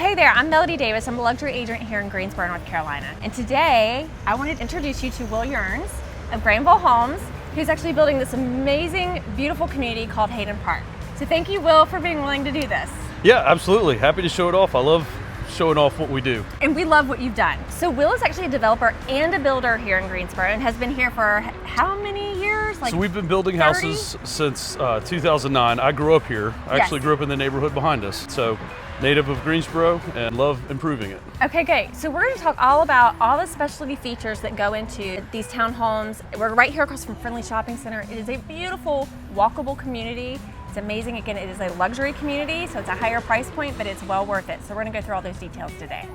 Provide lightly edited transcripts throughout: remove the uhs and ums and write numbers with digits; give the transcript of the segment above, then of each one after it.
Hey there, I'm Melody Davis. I'm a luxury agent here in Greensboro, North Carolina. And today, I wanted to introduce you to Will Yearns of Greensboro Homes, who's actually building this amazing, beautiful community called Hayden Park. So thank you, Will, for being willing to do this. Yeah, absolutely. Happy to show it off. I love showing off what we do. And we love what you've done. So Will is actually a developer and a builder here in Greensboro and has been here for how many years? So we've been building 30? houses since 2009. I grew up here. I actually grew up in the neighborhood behind us. So native of Greensboro and love improving it. Okay, great. So we're going to talk all about all the specialty features that go into these townhomes. We're right here across from Friendly Shopping Center. It is a beautiful, walkable community. It's amazing. Again, it is a luxury community, so it's a higher price point, but it's well worth it. So we're going to go through all those details today.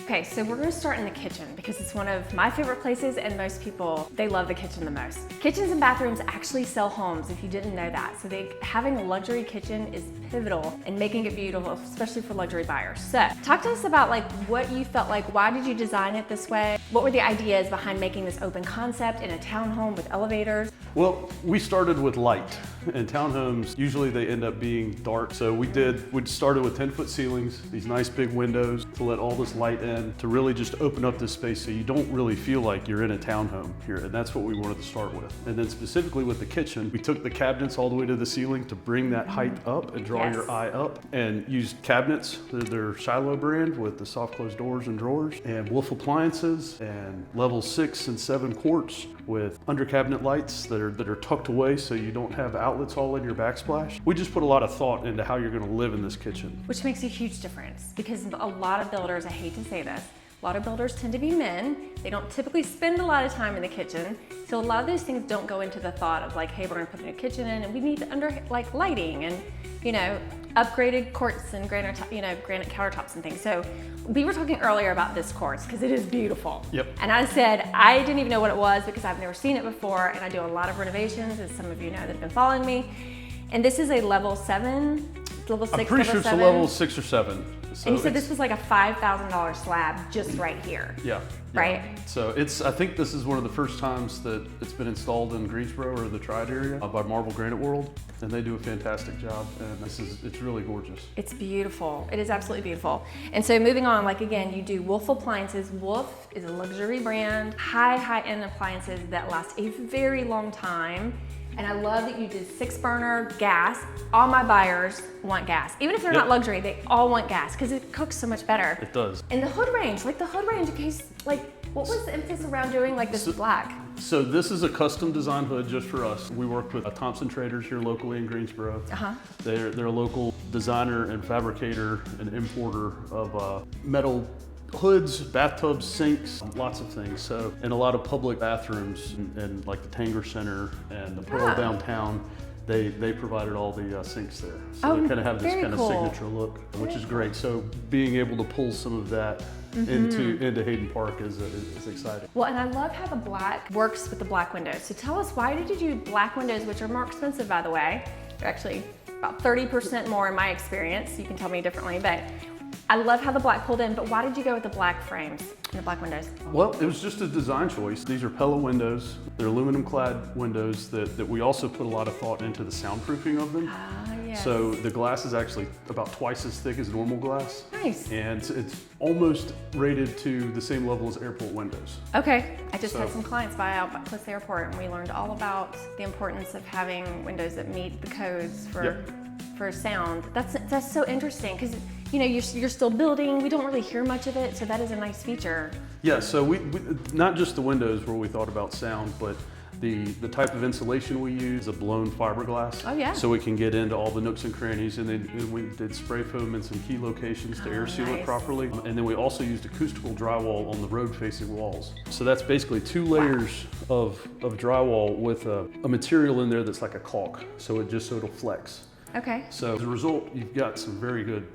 Okay, so we're going to start in the kitchen because it's one of my favorite places and most people, they love the kitchen the most. Kitchens and bathrooms actually sell homes if you didn't know that. So having a luxury kitchen is pivotal in making it beautiful, especially for luxury buyers. So talk to us about what you felt like, why did you design it this way? What were the ideas behind making this open concept in a townhome with elevators? Well, we started with light, and townhomes, usually they end up being dark. So we started with 10-foot ceilings, these nice big windows to let all this light in, to really just open up this space so you don't really feel like you're in a townhome here. And that's what we wanted to start with. And then specifically with the kitchen, we took the cabinets all the way to the ceiling to bring that height up and draw your eye up, and used cabinets, they're Shiloh brand with the soft closed doors and drawers, and Wolf appliances, and level 6 and 7 quartz with under cabinet lights that are tucked away so you don't have outlets all in your backsplash. We just put a lot of thought into how you're going to live in this kitchen. Which makes a huge difference because a lot of builders, I hate to say this, a lot of builders tend to be men. They don't typically spend a lot of time in the kitchen. So a lot of those things don't go into the thought of hey, we're gonna put a new kitchen in and we need lighting and, upgraded quartz and granite countertops and things. So we were talking earlier about this quartz because it is beautiful. Yep. And I said, I didn't even know what it was because I've never seen it before, and I do a lot of renovations, as some of you know that have been following me. And this is a level 7, level 6, I'm pretty sure it's a level 6 or 7. So and you said this was like a $5,000 slab just right here. Yeah. Right? So I think this is one of the first times that it's been installed in Greensboro or the Triad area by Marble Granite World, and they do a fantastic job, and it's really gorgeous. It's beautiful. It is absolutely beautiful. And so moving on, again, you do Wolf appliances. Wolf is a luxury brand, high-end appliances that last a very long time. And I love that you did 6-burner gas. All my buyers want gas. Even if they're not luxury, they all want gas because it cooks so much better. It does. And the hood range, in case, what was the emphasis around doing this black? So this is a custom design hood just for us. We worked with Thompson Traders here locally in Greensboro. They're a local designer and fabricator and importer of metal hoods, bathtubs, sinks, lots of things. So, and a lot of public bathrooms and like the Tanger Center and the Pearl downtown, they provided all the sinks there. So they kind of have this kind of signature look, which is great. So being able to pull some of that into Hayden Park is exciting. Well, and I love how the black works with the black windows. So tell us, why did you do black windows, which are more expensive, by the way? They're actually about 30% more in my experience. You can tell me differently, but I love how the black pulled in, but why did you go with the black frames and the black windows? Well, it was just a design choice. These are Pella windows. They're aluminum clad windows that we also put a lot of thought into the soundproofing of them. Yes. So the glass is actually about twice as thick as normal glass. Nice. And it's almost rated to the same level as airport windows. Okay. I just had some clients buy out close to the airport, and we learned all about the importance of having windows that meet the codes for sound. That's so interesting because you're still building. We don't really hear much of it, so that is a nice feature. Yeah, so we not just the windows where we thought about sound, but the type of insulation we use, a blown fiberglass. Oh yeah. So we can get into all the nooks and crannies, and then we did spray foam in some key locations to air seal it properly. And then we also used acoustical drywall on the road facing walls. So that's basically 2 layers of drywall with a material in there that's like a caulk. So it'll flex. Okay. So as a result, you've got some very good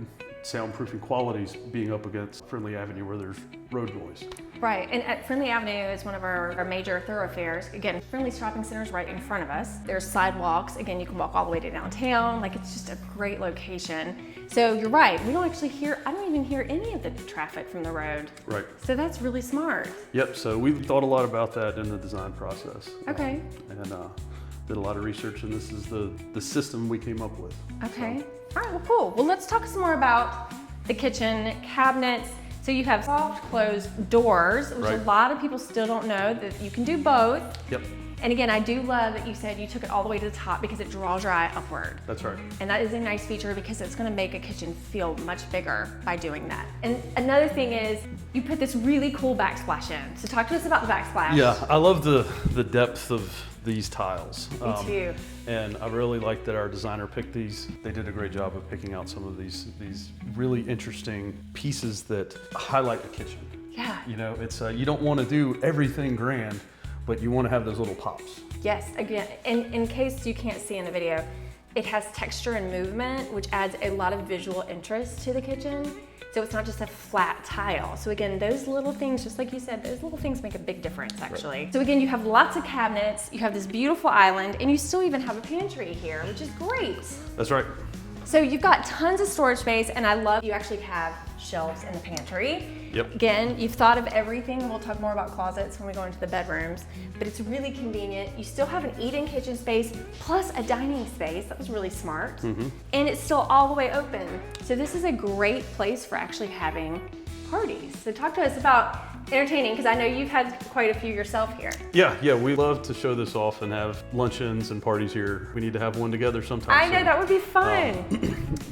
soundproofing qualities being up against Friendly Avenue where there's road noise. Right, and at Friendly Avenue is one of our major thoroughfares. Again, Friendly Shopping Center is right in front of us. There's sidewalks. Again, you can walk all the way to downtown. It's just a great location. So you're right, I don't even hear any of the traffic from the road. Right. So that's really smart. Yep, so we thought a lot about that in the design process. Okay. And did a lot of research, and this is the system we came up with. Okay. All right, well, cool. Well, let's talk some more about the kitchen cabinets. So you have soft close doors, which a lot of people still don't know that you can do both. Yep. And again, I do love that you said you took it all the way to the top because it draws your eye upward. That's right. And that is a nice feature because it's gonna make a kitchen feel much bigger by doing that. And another thing is you put this really cool backsplash in. So talk to us about the backsplash. Yeah, I love the depth of these tiles. Me too. And I really like that our designer picked these. They did a great job of picking out some of these really interesting pieces that highlight the kitchen. Yeah. You know, it's you don't want to do everything grand, but you want to have those little pops. Yes, again, in case you can't see in the video, it has texture and movement, which adds a lot of visual interest to the kitchen. So it's not just a flat tile. So again, those little things, just like you said, those little things make a big difference actually. Right. So again, you have lots of cabinets, you have this beautiful island, and you still even have a pantry here, which is great. That's right. So you've got tons of storage space, and I love you actually have shelves in the pantry. Yep. Again, you've thought of everything, and we'll talk more about closets when we go into the bedrooms, but it's really convenient. You still have an eat-in kitchen space plus a dining space. That was really smart. And it's still all the way open. So this is a great place for actually having parties. So talk to us about entertaining, because I know you've had quite a few yourself here. Yeah, we love to show this off and have luncheons and parties here. We need to have one together sometime. I know, that would be fun.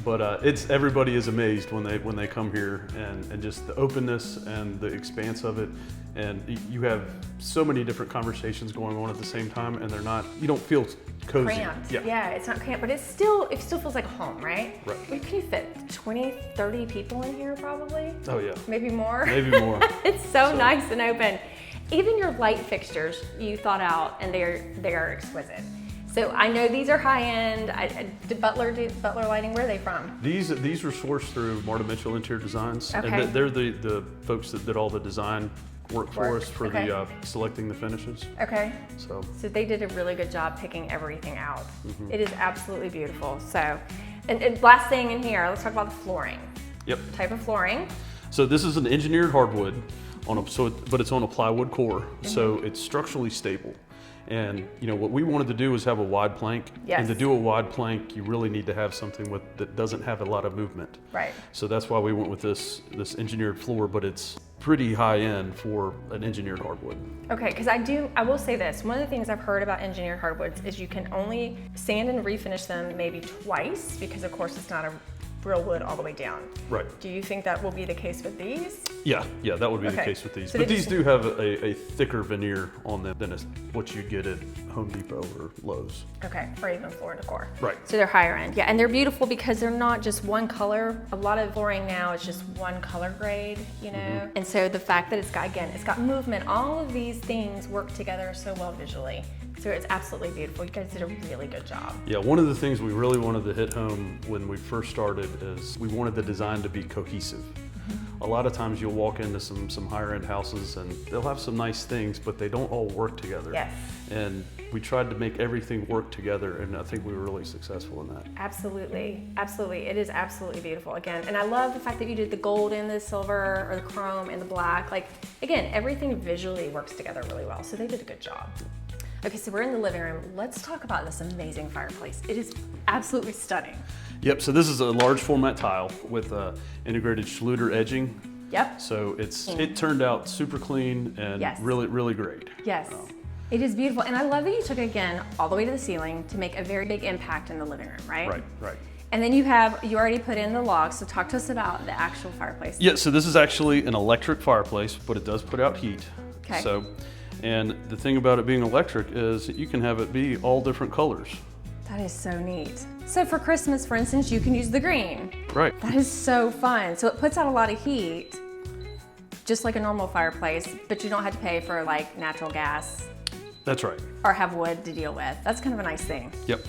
But everybody is amazed when they come here, and just the openness and the expanse of it, and you have so many different conversations going on at the same time, and you don't feel cozy. Cramped. Yeah, it's not cramped, but it still feels like home, right? Right. What can you fit? 20, 30 people in here probably? Oh yeah. Maybe more? Maybe more. It's so nice and open. Even your light fixtures you thought out, and they are exquisite. So I know these are high end. Butler lighting, where are they from? These were sourced through Marta Mitchell Interior Designs, Okay. and they're the folks that did all the design work for us for the selecting the finishes. Okay. So they did a really good job picking everything out. It is absolutely beautiful. So, and last thing in here, let's talk about the flooring. Yep. Type of flooring. So this is an engineered hardwood but it's on a plywood core, so it's structurally stable. And you know what we wanted to do was have a wide plank. Yes. And to do a wide plank, you really need to have something that doesn't have a lot of movement. Right. So that's why we went with this engineered floor, but it's pretty high end for an engineered hardwood. Okay, because I will say this. One of the things I've heard about engineered hardwoods is you can only sand and refinish them maybe twice, because of course it's not a real wood all the way down. Right. Do you think that will be the case with these? Yeah, that would be the case with these. So but these do have a thicker veneer on them than what you get at Home Depot or Lowe's. Okay, or even Floor & Decor. Right. So they're higher end. Yeah, and they're beautiful because they're not just one color. A lot of flooring now is just one color grade, you know? And so the fact that it's got movement, all of these things work together so well visually. So it's absolutely beautiful. You guys did a really good job. Yeah, one of the things we really wanted to hit home when we first started is we wanted the design to be cohesive. A lot of times you'll walk into some higher end houses and they'll have some nice things, but they don't all work together. Yes. And we tried to make everything work together, and I think we were really successful in that. Absolutely, absolutely. It is absolutely beautiful again. And I love the fact that you did the gold and the silver, or the chrome and the black. Like, again, everything visually works together really well. So they did a good job. Okay, so we're in the living room. Let's talk about this amazing fireplace. It is absolutely stunning. Yep, so this is a large format tile with integrated Schluter edging. Yep. So it turned out super clean and really, really great. Yes, it is beautiful. And I love that you took it again all the way to the ceiling to make a very big impact in the living room, right? Right. And then you already put in the logs, so talk to us about the actual fireplace. Yeah, so this is actually an electric fireplace, but it does put out heat. Okay. And the thing about it being electric is that you can have it be all different colors. That is so neat. So for Christmas, for instance, you can use the green. Right. That is so fun. So it puts out a lot of heat, just like a normal fireplace, but you don't have to pay for like natural gas. That's right. Or have wood to deal with. That's kind of a nice thing. Yep.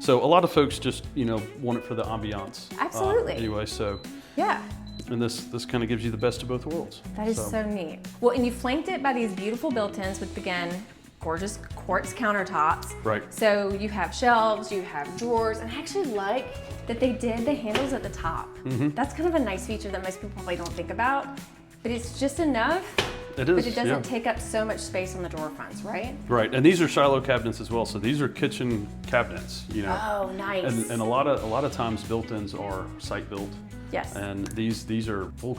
So a lot of folks just, want it for the ambiance. Absolutely. Anyway, so. Yeah. And this kind of gives you the best of both worlds. That is so neat. Well, and you flanked it by these beautiful built-ins with, again, gorgeous quartz countertops. Right. So you have shelves, you have drawers, and I actually like that they did the handles at the top. That's kind of a nice feature that most people probably don't think about, but it's just enough It is, but it doesn't take up so much space on the door fronts, right? Right, and these are silo cabinets as well. So these are kitchen cabinets, you know. Oh, nice. And a lot of times built-ins are site built. Yes. And these are full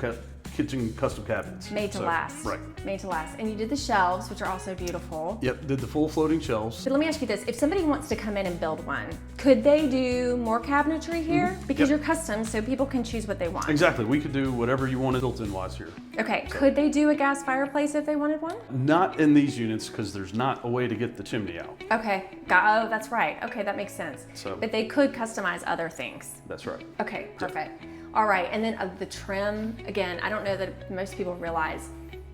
kitchen custom cabinets. Made to last. Right. Made to last. And you did the shelves, which are also beautiful. Yep, did the full floating shelves. So let me ask you this, if somebody wants to come in and build one, could they do more cabinetry here? Because you're custom, so people can choose what they want. Exactly, we could do whatever you wanted built-in wise here. Okay, could they do a gas fireplace if they wanted one? Not in these units because there's not a way to get the chimney out. Okay, oh, that's right. Okay, that makes sense. So, but they could customize other things. That's right. Okay, perfect. All right, and then the trim, again, I don't know that most people realize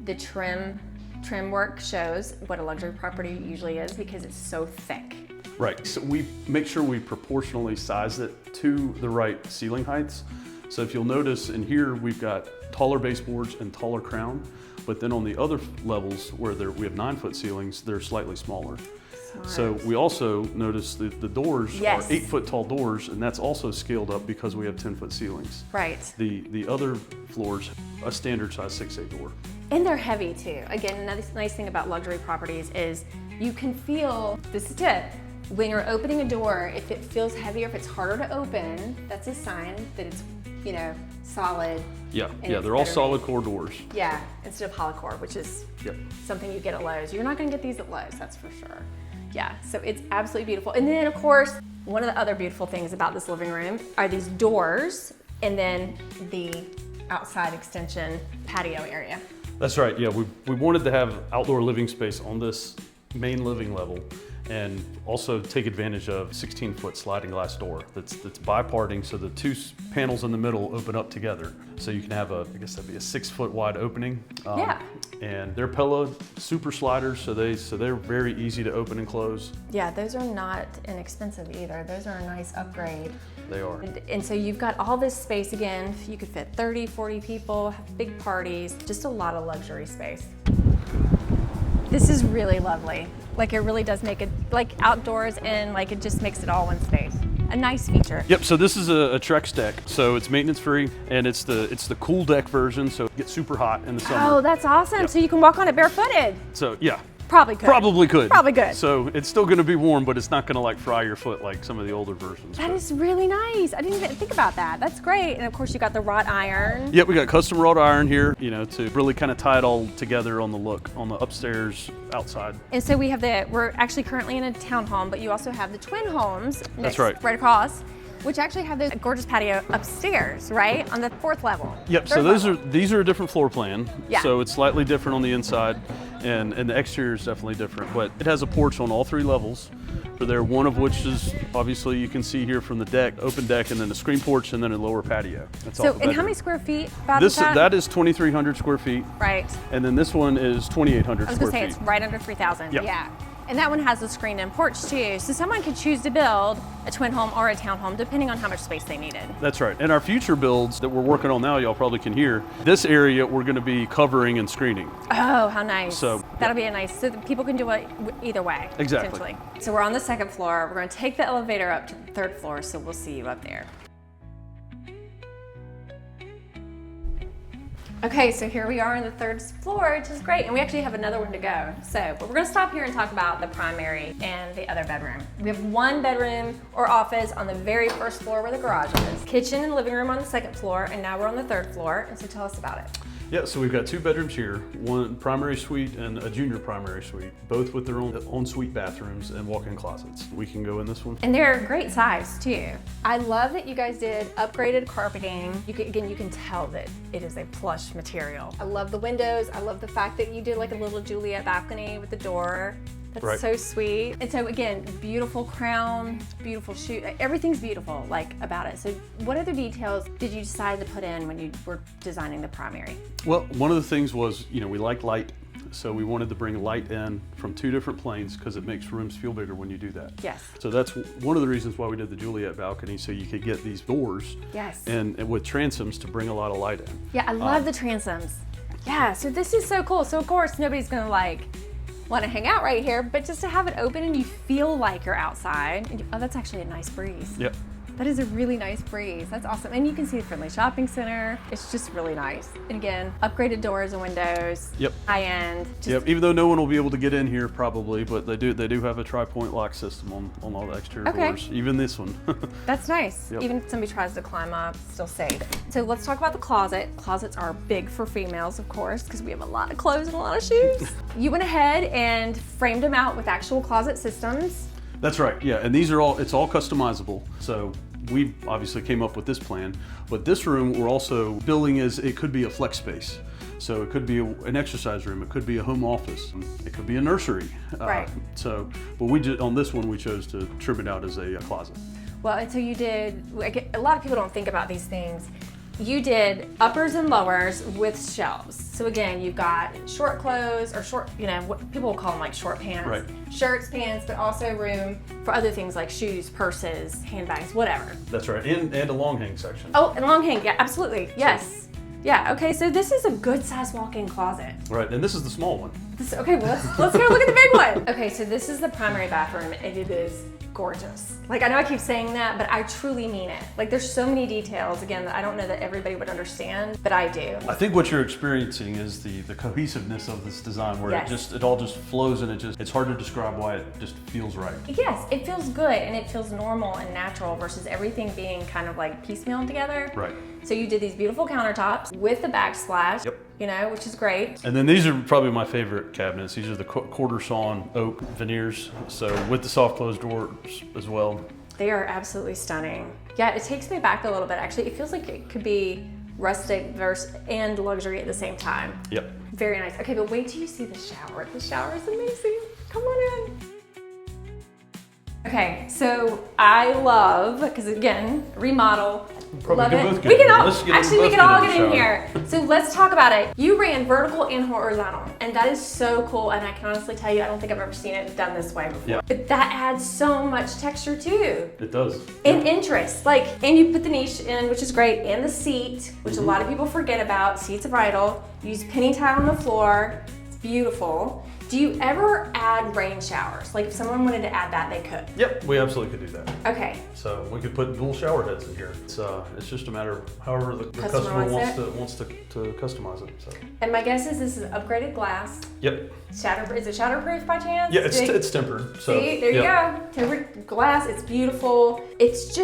the trim work shows what a luxury property usually is because it's so thick. Right, so we make sure we proportionally size it to the right ceiling heights. So if you'll notice in here, we've got taller baseboards and taller crown, but then on the other levels where we have 9-foot ceilings, they're slightly smaller. So we also notice that the doors are 8-foot tall doors, and that's also scaled up because we have 10-foot ceilings. Right. The other floors, a standard size 6'8" door. And they're heavy too. Again, another nice thing about luxury properties is you can feel, this is a tip, when you're opening a door, if it feels heavier, if it's harder to open, that's a sign that it's, you know, solid. Yeah, they're all solid core doors. Yeah, instead of hollow core, which is something you get at Lowe's. You're not gonna get these at Lowe's, that's for sure. Yeah, so it's absolutely beautiful. And then of course, one of the other beautiful things about this living room are these doors and then the outside extension patio area. That's right, yeah, we wanted to have outdoor living space on this main living level and also take advantage of 16-foot sliding glass door that's biparting, so the two panels in the middle open up together. So you can have I guess that'd be a 6-foot wide opening. And they're Pella super sliders, so they're very easy to open and close. Yeah, those are not inexpensive either. Those are a nice upgrade. They are. And so you've got all this space again. You could fit 30, 40 people, have big parties, just a lot of luxury space. This is really lovely. Like it really does make it like outdoors and like it just makes it all one space. A nice feature. Yep, so this is a Trex deck. So it's maintenance free and it's the cool deck version, so it gets super hot in the summer. Oh, that's awesome. Yep. So you can walk on it barefooted. So yeah. Probably could. Probably could. Probably good. So it's still gonna be warm, but it's not gonna like fry your foot like some of the older versions. That is really nice. I didn't even think about that. That's great. And of course you got the wrought iron. Yep, we got custom wrought iron here, you know, to really kind of tie it all together on the look, on the upstairs, outside. And so we have we're actually currently in a townhome, but you also have the twin homes next, right across, which actually have this gorgeous patio upstairs, right? On the 4th level. Yep, so these are a different floor plan. Yeah. So it's slightly different on the inside and the exterior is definitely different, but it has a porch on all 3 levels. For there, one of which is obviously you can see here from the deck, open deck, and then a screen porch, and then a lower patio. That's so, and how many square feet about that is 2,300 square feet. Right. And then this one is 2,800 square feet. I was gonna say it's right under 3,000. Yep. Yeah. And that one has a screen-in porch too. So someone could choose to build a twin home or a townhome depending on how much space they needed. That's right. And our future builds that we're working on now, y'all probably can hear, this area we're gonna be covering and screening. Oh, how nice. So that'll be a nice, so that people can do it either way. Exactly. Potentially. So we're on the 2nd floor. We're gonna take the elevator up to the 3rd floor, so we'll see you up there. Okay, so here we are on the 3rd floor, which is great, and we actually have another one to go. So, but we're gonna stop here and talk about the primary and the other bedroom. We have 1 bedroom or office on the very 1st floor where the garage is. Kitchen and living room on the 2nd floor, and now we're on the 3rd floor, and so tell us about it. Yeah, so we've got 2 bedrooms here, one primary suite and a junior primary suite, both with their own ensuite bathrooms and walk-in closets. We can go in this one. And they're great size too. I love that you guys did upgraded carpeting. You can tell that it is a plush material. I love the windows. I love the fact that you did like a little Juliet balcony with the door. That's so sweet. And so again, beautiful crown, beautiful shoe, everything's beautiful like about it. So what other details did you decide to put in when you were designing the primary? Well, one of the things was, you know, we like light. So we wanted to bring light in from 2 different planes because it makes rooms feel bigger when you do that. Yes. So that's one of the reasons why we did the Juliet balcony, so you could get these doors. Yes. And with transoms to bring a lot of light in. Yeah, I love the transoms. Yeah, so this is so cool. So of course nobody's gonna want to hang out right here, but just to have it open and you feel like you're outside. And oh, that's actually a nice breeze. Yep. That is a really nice breeze. That's awesome. And you can see the friendly shopping center. It's just really nice. And again, upgraded doors and windows. Yep. High end. Yep. Even though no one will be able to get in here probably, but they do have a tri-point lock system on all the exterior doors. Even this one. That's nice. Yep. Even if somebody tries to climb up, still safe. So let's talk about the closet. Closets are big for females, of course, because we have a lot of clothes and a lot of shoes. You went ahead and framed them out with actual closet systems. That's right. Yeah. And these are it's all customizable. So we obviously came up with this plan, but this room we're also building it could be a flex space. So it could be an exercise room, it could be a home office, it could be a nursery. Right. But on this one we chose to trim it out as a closet. Well, and so you did, a lot of people don't think about these things. You did uppers and lowers with shelves. So again, you've got short clothes or short, what people will call them like short pants. Right. Shirts, pants, but also room for other things like shoes, purses, handbags, whatever. That's right, and a long hang section. Oh, and long hang, yeah, absolutely, yes. Yeah, okay, so this is a good size walk-in closet. Right, and this is the small one. Okay, well, let's go look at the big one. Okay, so this is the primary bathroom, and it is gorgeous. Like, I know I keep saying that, but I truly mean it. Like, there's so many details, again, that I don't know that everybody would understand, but I do. I think what you're experiencing is the cohesiveness of this design, where it all just flows, and it's hard to describe why it just feels right. Yes, it feels good, and it feels normal and natural versus everything being kind of like piecemeal together. Right. So you did these beautiful countertops with the backsplash, which is great. And then these are probably my favorite cabinets. These are the quarter sawn oak veneers, so with the soft closed doors as well. They are absolutely stunning. Yeah, it takes me back a little bit actually. It feels like it could be rustic and luxury at the same time. Yep. Very nice. Okay, but wait till you see the shower. The shower is amazing. Come on in. Okay, so I love, because again, remodel, love it. We can all get in here. So let's talk about it. You ran vertical and horizontal, and that is so cool. And I can honestly tell you, I don't think I've ever seen it done this way before. Yeah. But that adds so much texture too. It does. And interest. And you put the niche in, which is great, and the seat, which a lot of people forget about. Seats are vital. You use penny tile on the floor. It's beautiful. Do you ever add rain showers? Like if someone wanted to add that, they could? Yep, we absolutely could do that. Okay. So we could put dual shower heads in here. It's just a matter of however the customer wants to customize it. So. And my guess is this is upgraded glass. Yep. Is it shatterproof by chance? Yeah, it's tempered. So, see, there you go. Tempered glass, it's beautiful. It's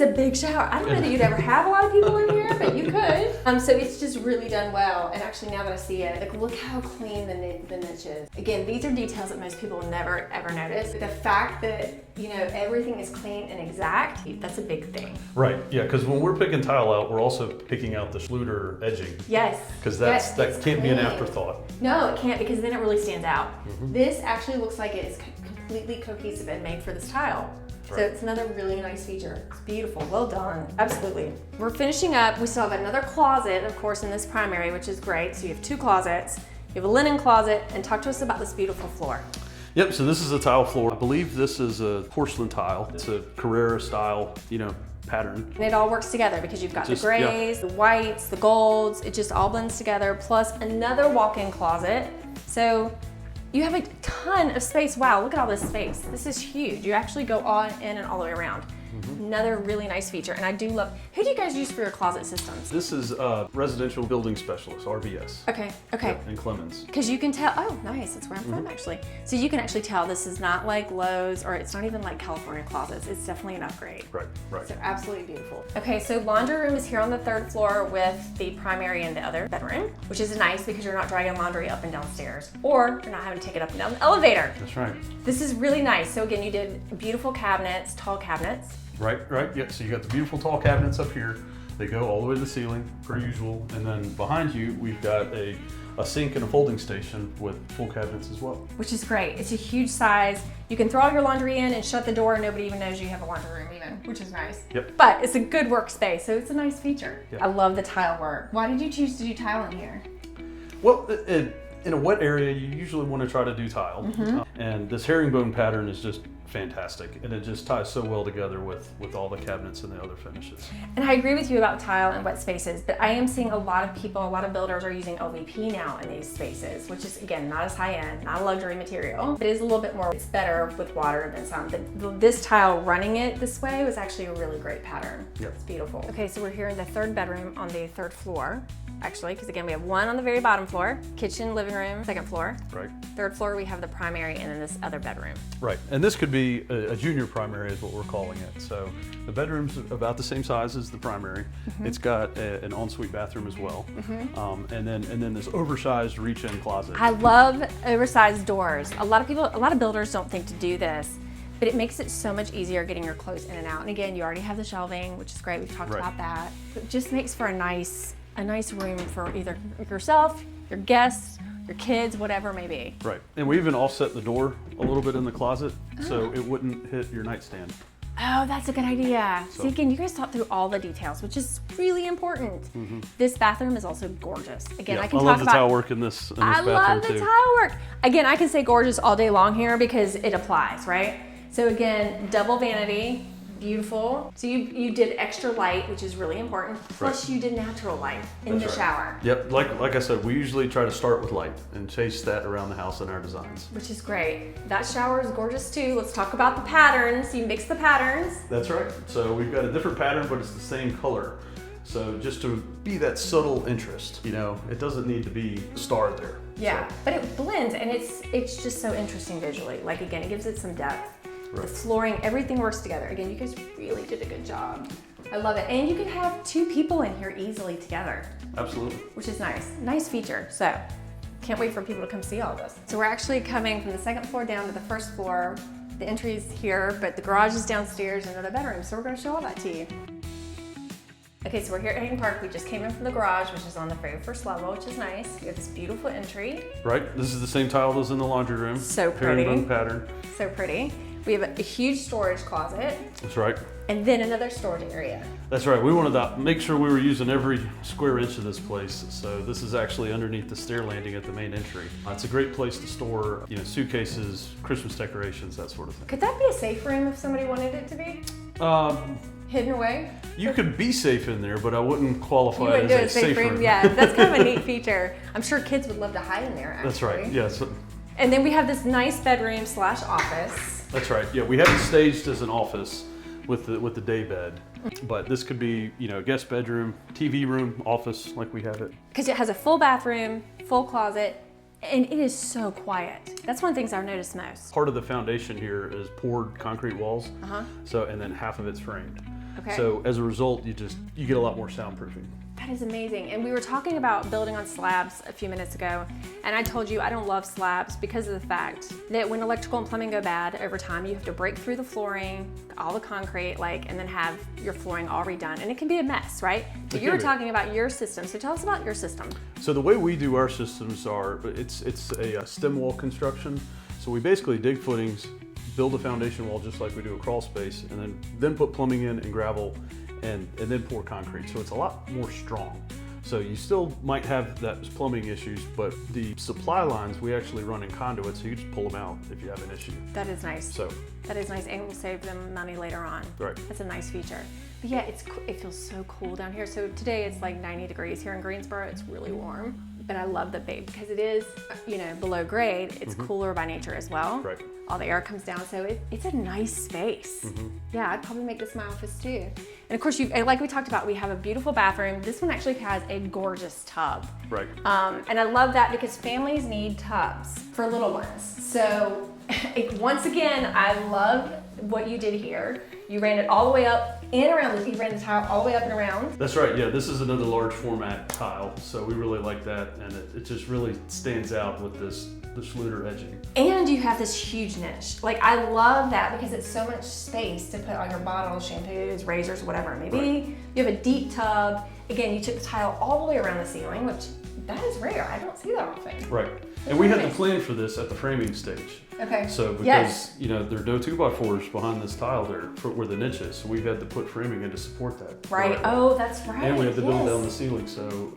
a big shower. I don't know that you'd ever have a lot of people in here, but you could. So it's just really done well. And actually now that I see it, like look how clean the niche is. Again, these are details that most people never ever notice. The fact that, everything is clean and exact, that's a big thing. Right, yeah, because when we're picking tile out, we're also picking out the Schluter edging. Yes. Because that can't be an afterthought. No, it can't, because then it really stands out. This actually looks like it is completely cohesive and made for this tile. Right. So it's another really nice feature. It's beautiful, well done, absolutely. We're finishing up, we still have another closet, of course, in this primary, which is great. So you have two closets, you have a linen closet, and talk to us about this beautiful floor. Yep, so this is a tile floor. I believe this is a porcelain tile. It's a Carrera style, pattern. And it all works together because you've got the grays, the whites, the golds, it just all blends together, plus another walk-in closet. So you have a ton of space. Wow, look at all this space. This is huge. You actually go all in and all the way around. Another really nice feature, and I do love, who do you guys use for your closet systems? This is Residential Building Specialist, RBS. Okay. Yep, in Clemens. Because you can tell, oh nice, that's where I'm from actually. So you can actually tell this is not like Lowe's, or it's not even like California Closets. It's definitely an upgrade. Right. So absolutely beautiful. Okay, so laundry room is here on the 3rd floor with the primary and the other bedroom, which is nice because you're not dragging laundry up and downstairs, or you're not having to take it up and down the elevator. That's right. This is really nice. So again, you did beautiful cabinets, tall cabinets. Right, yeah, so you got the beautiful tall cabinets up here. They go all the way to the ceiling, per usual. And then behind you, we've got a sink and a folding station with full cabinets as well. Which is great. It's a huge size. You can throw all your laundry in and shut the door, and nobody even knows you have a laundry room even, which is nice. Yep. But it's a good workspace, so it's a nice feature. Yep. I love the tile work. Why did you choose to do tile in here? Well, in a wet area, you usually want to try to do tile. And this herringbone pattern is just fantastic, and it just ties so well together with all the cabinets and the other finishes. And I agree with you about tile and wet spaces, but I am seeing a lot of people, a lot of builders are using LVP now in these spaces, which is, again, not as high end, not a luxury material, but it is a little bit more, it's better with water than some. But this tile running it this way was actually a really great pattern. Yep. It's beautiful. Okay, so we're here in the third bedroom on the third floor, actually, because again, we have one on the very bottom floor, kitchen, living room, second floor. Right. Third floor, we have the primary and then this other bedroom. Right, and this could be a junior primary is what we're calling it. So the bedroom's about the same size as the primary. It's got an ensuite bathroom as well. And then this oversized reach-in closet. I love oversized doors. A lot of builders don't think to do this, but it makes it so much easier getting your clothes in and out. And again, you already have the shelving, which is great. We've talked about that. It just makes for a nice room for either yourself, your guests, your kids, whatever it may be. Right, and we even offset the door a little bit in the closet so it wouldn't hit your nightstand. Oh, that's a good idea. See, again, you guys thought through all the details, which is really important. This bathroom is also gorgeous. Again, I can talk about- I love the tile work in this bathroom too. I love the tile work. Again, I can say gorgeous all day long here because it applies, right? So again, double vanity, beautiful. So you did extra light, which is really important. Plus you did natural light in the shower. Yep, like I said, we usually try to start with light and chase that around the house in our designs. Which is great. That shower is gorgeous too. Let's talk about the patterns. You mix the patterns. That's right. So we've got a different pattern, but it's the same color. So just to be that subtle interest, you know, it doesn't need to be starred there. Yeah, so. but it blends and it's just so interesting visually. Like again, it gives it some depth. The flooring, everything works together. Again, you guys really did a good job. I love it. And you can have two people in here easily together. Absolutely. Which is nice. Nice feature. So, can't wait for people to come see all this. So we're actually coming from the second floor down to the first floor. The entry is here, but the garage is downstairs and another bedroom. So we're gonna show all that to you. Okay, so we're here at Hayden Park. We just came in from the garage, which is on the very first level, which is nice. We have this beautiful entry. Right, this is the same tile as in the laundry room. So pretty. Herringbone pattern. So pretty. We have a huge storage closet. That's right. And then another storage area. That's right. We wanted to make sure we were using every square inch of this place. So this is actually underneath the stair landing at the main entry. It's a great place to store, you know, suitcases, Christmas decorations, that sort of thing. Could that be a safe room if somebody wanted it to be? Hidden away? You could be safe in there, but I wouldn't qualify You wouldn't it do as a safe room. room. Yeah, that's kind of a neat feature. I'm sure kids would love to hide in there, actually. That's right, yes. And then we have this nice bedroom / office. That's right. Yeah, we have it staged as an office with the day bed, but this could be, you know, guest bedroom, TV room, office, like we have it. Because it has a full bathroom, full closet, and it is so quiet. That's one of the things I've noticed most. Part of the foundation here is poured concrete walls. So, and then half of it's framed. Okay. So as a result, you get a lot more soundproofing. That is amazing. And we were talking about building on slabs a few minutes ago, and I told you I don't love slabs because of the fact that when electrical and plumbing go bad over time, you have to break through the flooring, all the concrete, and then have your flooring all redone. And it can be a mess, right? But you were talking about your system, so tell us about your system. So the way we do our systems it's a stem wall construction. So we basically dig footings, build a foundation wall just like we do a crawl space, and then put plumbing in and gravel, and then pour concrete. So it's a lot more strong. So you still might have that plumbing issues, but the supply lines we actually run in conduit, so you just pull them out if you have an issue. That is nice. So that is nice, and will save them money later on. Right. That's a nice feature. But yeah, it feels so cool down here. So today it's like 90 degrees here in Greensboro. It's really warm, but I love that because it is, you know, below grade. It's cooler by nature as well. Right. All the air comes down, so it's a nice space. Yeah, I'd probably make this my office too. And of course, like we talked about, we have a beautiful bathroom. This one actually has a gorgeous tub. Right. And I love that because families need tubs for little ones. So once again, I love what you did here. You ran it all the way up and around. You ran the tile all the way up and around. That's right. Yeah, this is another large format tile, so we really like that, and it just really stands out with this Schluter edging. And you have this huge niche. Like, I love that because it's so much space to put all your bottles, shampoos, razors, whatever it may be. You have a deep tub. Again, you took the tile all the way around the ceiling, which that is rare. I don't see that often. Right. And we had to plan for this at the framing stage. Okay. So because you know there are no 2x4s behind this tile there where the niche is, so we've had to put framing in to support that. Right. Oh, that's right. And we have to build down the ceiling, so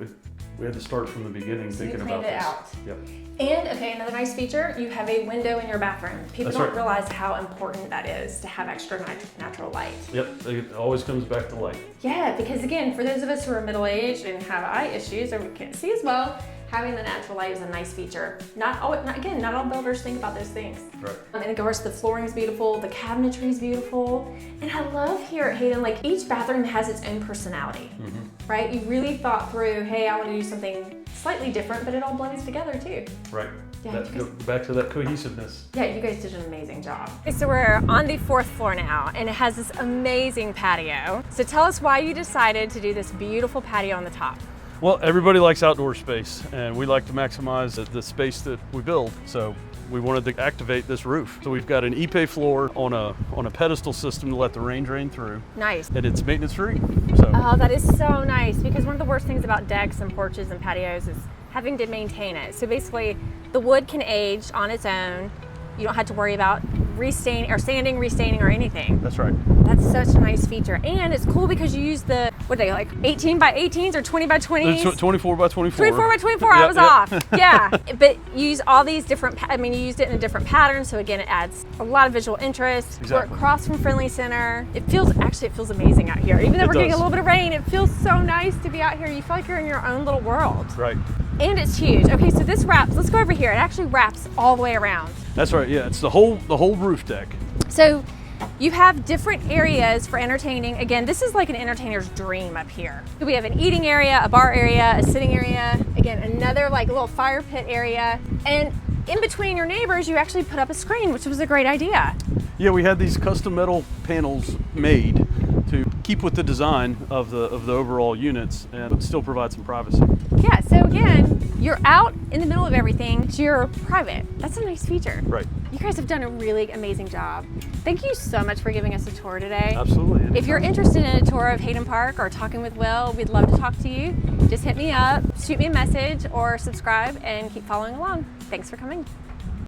We had to start from the beginning thinking about planned it this. out. Yep. And okay, another nice feature, you have a window in your bathroom. People That's don't right. realize how important that is to have extra natural light. Yep, it always comes back to light. Yeah, because again, for those of us who are middle-aged and have eye issues or we can't see as well, having the natural light is a nice feature. Not all builders think about those things. Right. And of course, the flooring's beautiful, the cabinetry is beautiful. And I love here at Hayden, like each bathroom has its own personality, right? You really thought through, hey, I want to do something slightly different, but it all blends together too. Right. Yeah, Go back to that cohesiveness. Yeah, you guys did an amazing job. Okay, so we're on the 4th floor now, and it has this amazing patio. So tell us why you decided to do this beautiful patio on the top. Well, everybody likes outdoor space, and we like to maximize the space that we build. So we wanted to activate this roof. So we've got an Ipe floor on a pedestal system to let the rain drain through. Nice. And it's maintenance free. So. Oh, that is so nice, because one of the worst things about decks and porches and patios is having to maintain it. So basically, the wood can age on its own. You don't have to worry about sanding, restaining, or anything. That's right. That's such a nice feature. And it's cool because you use the, what are they, like 18 by 18s or 20 by 20s? It's 24 by 24. 24 by 24, I was off. Yeah, but you use all these different, you used it in a different pattern, so again, it adds a lot of visual interest. Exactly. We're across from Friendly Center. It feels amazing out here. Even though we're getting a little bit of rain, it feels so nice to be out here. You feel like you're in your own little world. Right. And it's huge. Okay, so this wraps, let's go over here. It actually wraps all the way around. That's right, yeah, it's the whole roof deck. So you have different areas for entertaining. Again, this is like an entertainer's dream up here. We have an eating area, a bar area, a sitting area, again, another like little fire pit area. And in between your neighbors, you actually put up a screen, which was a great idea. Yeah, we had these custom metal panels made to keep with the design of the overall units and still provide some privacy. Yeah, so again, you're out in the middle of everything, so you're private. That's a nice feature. Right. You guys have done a really amazing job. Thank you so much for giving us a tour today. Absolutely. Anytime. If you're interested in a tour of Hayden Park or talking with Will, we'd love to talk to you. Just hit me up, shoot me a message, or subscribe and keep following along. Thanks for coming.